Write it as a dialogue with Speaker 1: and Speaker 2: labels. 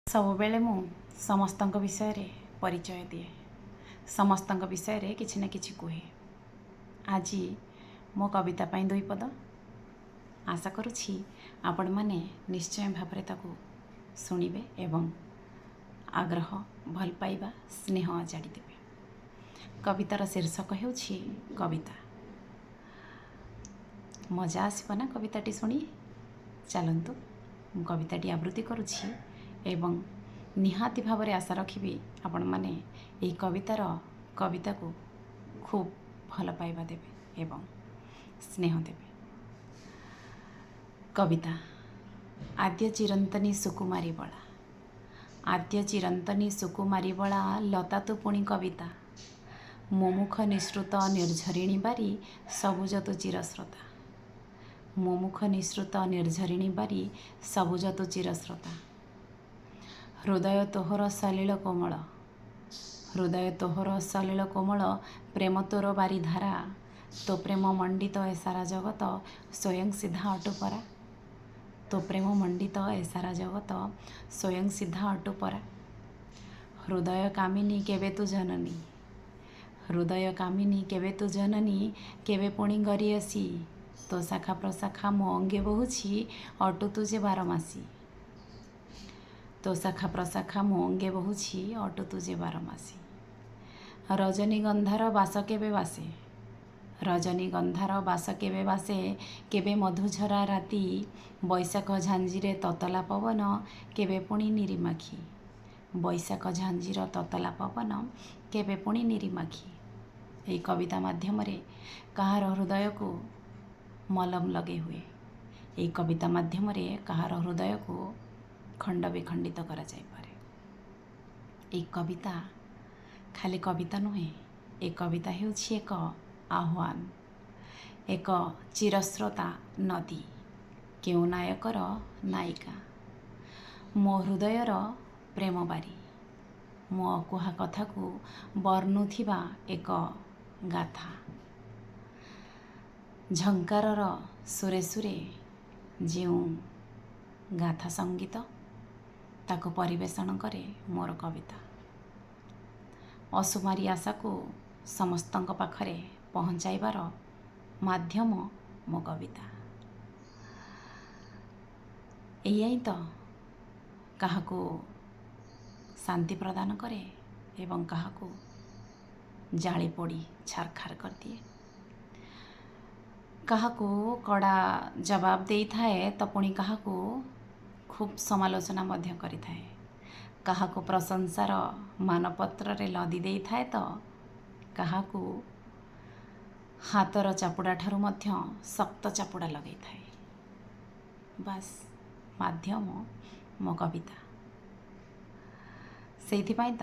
Speaker 1: ସବୁବେଳେ ମୁଁ ସମସ୍ତଙ୍କ ବିଷୟରେ ପରିଚୟ ଦିଏ, ସମସ୍ତଙ୍କ ବିଷୟରେ କିଛି ନା କିଛି କୁହେ। ଆଜି ମୋ କବିତା ପାଇଁ ଦୁଇ ପଦ। ଆଶା କରୁଛି ଆପଣମାନେ ନିଶ୍ଚୟ ଭାବରେ ତାକୁ ଶୁଣିବେ ଏବଂ ଆଗ୍ରହ, ଭଲ ପାଇବା, ସ୍ନେହ ଅଜାଡ଼ି ଦେବେ। କବିତାର ଶୀର୍ଷକ ହେଉଛି କବିତା। ମଜା ଆସିବ ନା କବିତାଟି ଶୁଣି? ଚାଲନ୍ତୁ ମୁଁ କବିତାଟି ଆବୃତ୍ତି କରୁଛି ଏବଂ ନିହାତି ଭାବରେ ଆଶା ରଖିବି ଆପଣମାନେ ଏହି କବିତାକୁ ଖୁବ୍ ଭଲ ପାଇବା ଦେବେ ଏବଂ ସ୍ନେହ ଦେବେ। କବିତା। ଆଦ୍ୟ ଚିରନ୍ତନୀ ସୁକୁମାରୀ ବଳା, ଆଦ୍ୟ ଚିରନ୍ତନୀ ସୁକୁମାରୀ ବଳା, ଲତା ତୁ ପୁଣି କବିତା। ମୋ ମୁଖ ନିଃସୃତ ନିର୍ଝରିଣୀ ବାରି, ସବୁଜ ତୁ ଚିରସ୍ରୋତା। ମୋ ମୁଖ ନିଃସୃତ ନିର୍ଝରିଣୀ ବାରି, ସବୁଜ ତୁ ଚିରସ୍ରୋତା। ହୃଦୟ ତୋହର ସଲିଳ କୋମଳ, ହୃଦୟ ତୋହର ସଲିଳ କୋମଳ, ପ୍ରେମ ତୋର ବାରି ଧାରା। ତୋ ପ୍ରେମ ମଣ୍ଡିତ ଏ ସାରା ଜଗତ, ସ୍ୱୟଂ ସିଧା ଅଟୁ ପରା। ତୋ ପ୍ରେମ ମଣ୍ଡିତ ଏ ସାରା ଜଗତ, ସ୍ୱୟଂ ସିଧା ଅଟୁ ପରା। ହୃଦୟ କାମିନୀ କେବେ ତୁ ଜନନୀ, ହୃଦୟ କାମିନୀ କେବେ ତୁ ଜନନୀ, କେବେ ପୁଣି ଗରି ଆସି। ତୋ ଶାଖା ପ୍ରଶାଖା ମୋ ଅଙ୍ଗେ ବହୁଛି, ଅଟୁ ତୁ ଯେ ବାରମାସୀ। ତୋ ଶାଖା ପ୍ରଶାଖା ମୋ ଅଙ୍ଗେ ବହୁଛି, ଅଟୁ ତୁ ଯେ ବାରମାସୀ। ରଜନୀଗନ୍ଧାର ବାସ କେବେ ବାସେ, ରଜନୀଗନ୍ଧାର ବାସ କେବେ ବାସେ, କେବେ ମଧୁଝରା ରାତି। ବୈଶାଖ ଝାଞ୍ଜିରେ ତତଲା ପବନ, କେବେ ପୁଣି ନିରିମାଖି। ବୈଶାଖ ଝାଞ୍ଜିର ତତଲା ପବନ, କେବେ ପୁଣି ନିରିମାଖି। ଏହି କବିତା ମାଧ୍ୟମରେ କାହାର ହୃଦୟକୁ ମଲମ ଲଗେଇ ହୁଏ। ଏହି କବିତା ମାଧ୍ୟମରେ କାହାର ହୃଦୟକୁ ଖଣ୍ଡ ବିଖଣ୍ଡିତ କରାଯାଇପାରେ। ଏହି କବିତା ଖାଲି କବିତା ନୁହେଁ, ଏ କବିତା ହେଉଛି ଏକ ଆହ୍ୱାନ, ଏକ ଚିରସ୍ରୋତା ନଦୀ, କେଉଁ ନାୟକର ନାୟିକା। ମୋ ହୃଦୟର ପ୍ରେମ ବାରି, ମୋ ଅକୁହା କଥାକୁ ବର୍ଣ୍ଣୁଥିବା ଏକ ଗାଥା। ଝଙ୍କାରର ସୁରେ ସୁରେ ଯେଉଁ ଗାଥା ସଙ୍ଗୀତ, ତାକୁ ପରିବେଷଣ କରେ ମୋର କବିତା। ଅସୁମାରୀ ଆଶାକୁ ସମସ୍ତଙ୍କ ପାଖରେ ପହଞ୍ଚାଇବାର ମାଧ୍ୟମ ମୋ କବିତା। ଏଇଆ ହିଁ ତ କାହାକୁ ଶାନ୍ତି ପ୍ରଦାନ କରେ ଏବଂ କାହାକୁ ଜାଳି ପୋଡ଼ି ଛାରଖାର କରିଦିଏ। କାହାକୁ କଡ଼ା ଜବାବ ଦେଇଥାଏ ତ ପୁଣି କାହାକୁ ଖୁବ୍ ସମାଲୋଚନା ମଧ୍ୟ କରିଥାଏ। କାହାକୁ ପ୍ରଶଂସାର ମାନପତ୍ରରେ ଲଦି ଦେଇଥାଏ ତ କାହାକୁ ହାତର ଚାପୁଡ଼ା ଠାରୁ ମଧ୍ୟ ଶକ୍ତ ଚାପୁଡ଼ା ଲଗେଇଥାଏ। ବାସ୍ ମାଧ୍ୟମ ମୋ କବିତା। ସେଇଥିପାଇଁ